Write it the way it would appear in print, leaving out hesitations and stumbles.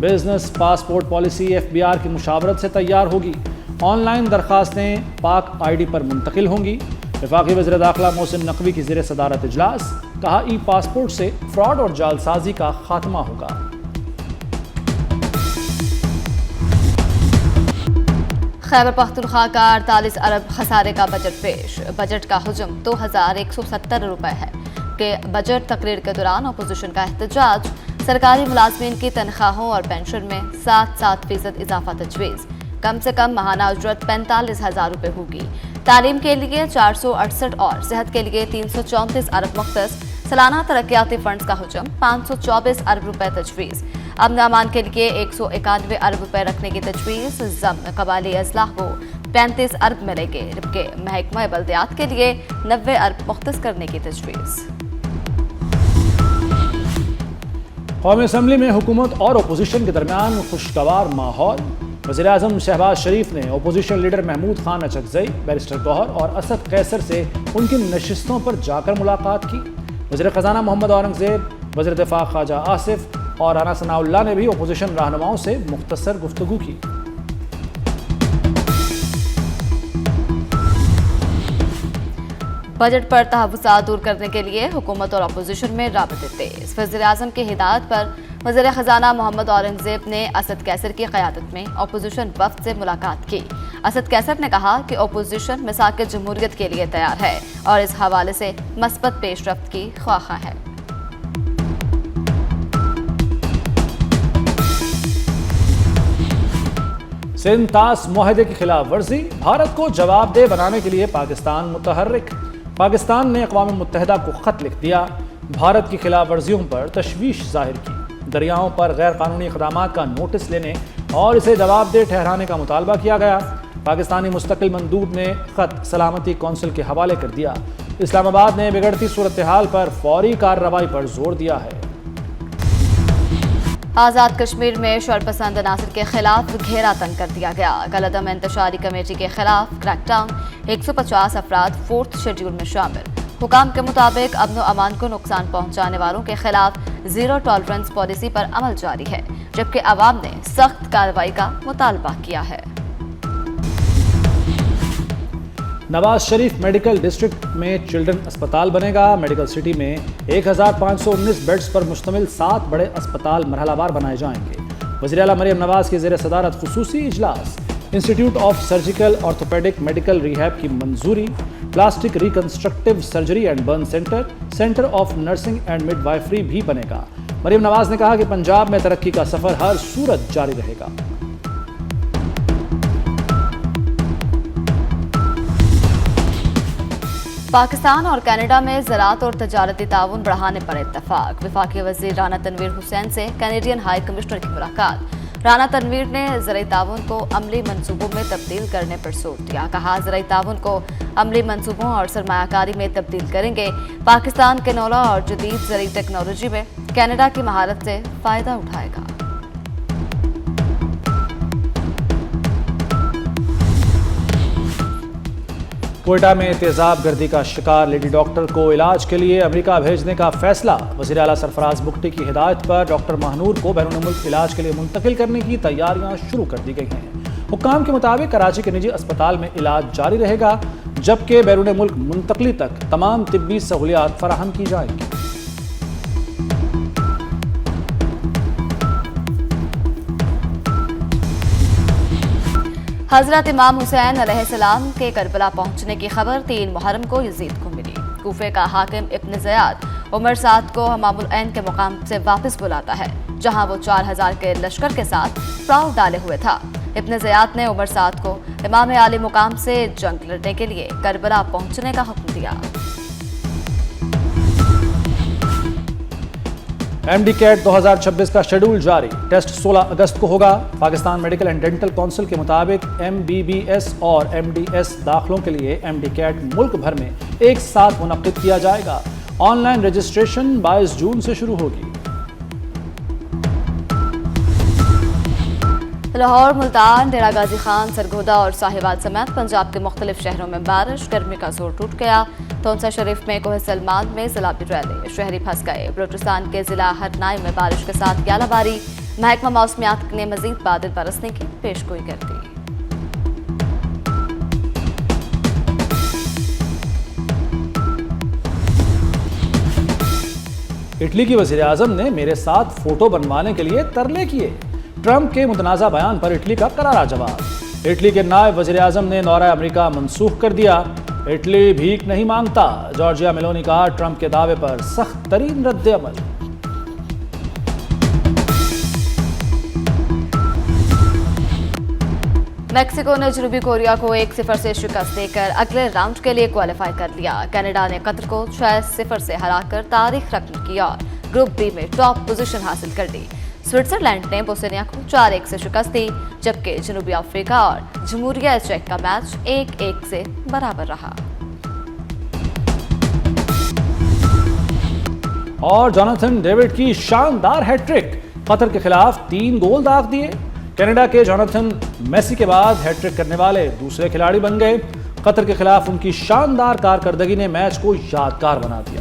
Business passport policy FBR کی مشاورت سے تیار ہوگی۔ آن لائن درخواستیں پاک ID پر منتقل ہوں گی۔ وفاقی وزیر داخلہ محسن نقوی کی زیر صدارت اجلاس، کہا پاسپورٹ سے فراڈ اور جعلسازی کا خاتمہ ہوگا۔ خیبر پختونخوا کا 48 ارب خسارے کا بجٹ پیش۔ بجٹ کا حجم 2170 روپے ہے کہ بجٹ تقریر کے دوران اپوزیشن کا احتجاج، سرکاری ملازمین کی تنخواہوں اور پینشن میں 7% اضافہ تجویز، کم سے کم ماہانہ اجرت 45,000 روپے ہوگی، تعلیم کے لیے 468 اور صحت کے لیے 334 ارب مختص، سالانہ ترقیاتی فنڈز کا حجم 524 ارب روپے تجویز، امن امان کے لیے 191 ارب روپے رکھنے کی تجویز، ضمن قبائلی اصلاح کو 35 ارب ملے گے، جبکہ محکمہ بلدیات کے لیے 90 ارب مختص کرنے کی تجویز۔ قومی اسمبلی میں حکومت اور اپوزیشن کے درمیان خوشگوار ماحول۔ وزیراعظم شہباز شریف نے opposition leader Mahmood Khan Achakzai, barrister Gohar اور اسد قیصر سے ان کی نشستوں پر جا کر ملاقات کی۔ وزیر خزانہ محمد اورنگزیب، وزیر دفاع خواجہ آصف اور رانا ثناء اللہ نے بھی اپوزیشن رہنماؤں سے مختصر گفتگو کی۔ بجٹ پر تحفظات دور کرنے کے لیے حکومت اور اپوزیشن میں رابطے تیز۔ وزیر اعظم کی ہدایت پر وزیر خزانہ محمد اورنگزیب نے اسد قیصر کی قیادت میں اپوزیشن وفد سے ملاقات کی۔ اسد قیصر نے کہا کہ اپوزیشن مساق جمہوریت کے لیے تیار ہے اور اس حوالے سے مثبت پیش رفت کی خواہاں ہے۔ سندھ طاس معاہدے کی خلاف ورزی، بھارت کو جواب دہ بنانے کے لیے پاکستان متحرک۔ پاکستان نے اقوام متحدہ کو خط لکھ دیا، بھارت کی خلاف ورزیوں پر تشویش ظاہر کی، دریاؤں پر غیر قانونی اقدامات کا نوٹس لینے اور اسے جواب دہ ٹھہرانے کا مطالبہ کیا گیا۔ پاکستانی مستقل مندوب نے خط سلامتی کونسل کے حوالے کر دیا۔ اسلام آباد نے بگڑتی صورتحال پر فوری کارروائی پر زور دیا ہے۔ آزاد کشمیر میں شور پسند عناصر کے خلاف گھیرا تنگ کر دیا گیا۔ کالعدم انتشاری کمیٹی کے خلاف کریک ڈاؤن، 150 افراد 4تھ شیڈول میں شامل۔ حکام کے مطابق امن و امان کو نقصان پہنچانے والوں کے خلاف زیرو ٹالرنس پالیسی پر عمل جاری ہے، جبکہ عوام نے سخت کارروائی کا مطالبہ کیا ہے۔ نواز شریف میڈیکل ڈسٹرکٹ میں چلڈرن اسپتال بنے گا۔ میڈیکل سٹی میں 1519 بیڈز پر مشتمل 7 بڑے اسپتال مرحلہ وار بنائے جائیں گے۔ وزیر اعلیٰ مریم نواز کی زیر صدارت خصوصی اجلاس۔ Institute of surgical orthopaedic medical rehab کی منظوری۔ Plastic reconstructive surgery and burn centre, centre of nursing and midwifery بھی بنے گا۔ مریم نواز نے کہا کہ پنجاب میں ترقی کا سفر ہر صورت جاری رہے گا۔ پاکستان اور کینیڈا میں زراعت اور تجارتی تعاون بڑھانے پر اتفاق۔ وفاقی وزیر رانا تنویر حسین سے کینیڈین ہائی کمشنر کی ملاقات۔ رانا تنویر نے زرعی تعاون کو عملی منصوبوں میں تبدیل کرنے پر زور دیا۔ کہا زرعی تعاون کو عملی منصوبوں اور سرمایہ کاری میں تبدیل کریں گے۔ پاکستان کینولا اور جدید زرعی ٹیکنالوجی میں کینیڈا کی مہارت سے فائدہ اٹھائے گا۔ کوئٹہ میں تیزاب گردی کا شکار لیڈی ڈاکٹر کو علاج کے لیے امریکہ بھیجنے کا فیصلہ۔ وزیر اعلیٰ سرفراز بگٹی کی ہدایت پر ڈاکٹر مہنور کو بیرون ملک علاج کے لیے منتقل کرنے کی تیاریاں شروع کر دی گئی ہیں۔ حکام کے مطابق کراچی کے نجی اسپتال میں علاج جاری رہے گا، جبکہ بیرون ملک منتقلی تک تمام طبی سہولیات فراہم کی جائیں گی۔ حضرت امام حسین علیہ السلام کے کربلا پہنچنے کی خبر 3 محرم کو یزید کو ملی۔ کوفے کا حاکم ابن زیاد عمر سعد کو امام العین کے مقام سے واپس بلاتا ہے، جہاں وہ 4000 کے لشکر کے ساتھ پڑاؤ ڈالے ہوئے تھا۔ ابن زیاد نے عمر سعد کو امام عالی مقام سے جنگ لڑنے کے لیے کربلا پہنچنے کا حکم دیا۔ ایم ڈی کیٹ 2026 کا شیڈول جاری، ٹیسٹ 16 اگست کو ہوگا۔ Pakistan medical and dental council کے مطابق MBBS اور MDS داخلوں کے لیے ایم ڈی کیٹ ملک بھر میں ایک ساتھ منعقد کیا جائے گا۔ آن لائن رجسٹریشن 22 جون سے شروع ہوگی۔ لاہور، ملتان، ڈیرہ غازی خان، سرگودا اور صاحباد سمیت پنجاب کے مختلف شہروں میں بارش، گرمی کا زور ٹوٹ گیا۔ تونسا شریف میں کوہ سلمان میں سیلابی ریلی، شہری پھنس گئے۔ بلوچستان کے ضلع ہرنائی میں بارش کے ساتھ گالہ باری، محکمہ موسمیات نے مزید بادل برسنے کی پیشگوئی کر دی۔ اٹلی کی وزیر اعظم نے میرے ساتھ فوٹو بنوانے کے لیے ترلے کیے، ٹرمپ کے متنازع بیان پر اٹلی کا کرارا جواب۔ اٹلی کے نائب وزیر اعظم نے دورہ امریکہ منسوخ کر دیا، اٹلی بھیک نہیں مانگتا، جارجیا میلونی کا ٹرمپ کے دعوے پر سخت ترین رد عمل۔ میکسیکو نے جنوبی کوریا کو 1-0 سے شکست دے کر اگلے راؤنڈ کے لیے کوالیفائی کر لیا۔ کینیڈا نے قطر کو 6-0 سے ہرا کر تاریخ رقم کی اور گروپ بی میں ٹاپ پوزیشن حاصل کر لی۔ سوئٹزرلینڈ نے بوسنیا کو 4-1 سے شکست دی، جبکہ جنوبی افریقہ اور جمہوریہ چیک کا میچ 1-1 سے برابر رہا۔ اور جوناتھن ڈیوڈ کی شاندار ہیٹ ٹرک، قطر کے خلاف 3 گول داغ دیے۔ کینیڈا کے جوناتھن میسی کے بعد ہیٹ ٹرک کرنے والے دوسرے کھلاڑی بن گئے۔ قطر کے خلاف ان کی شاندار کارکردگی نے میچ کو یادگار بنا دیا۔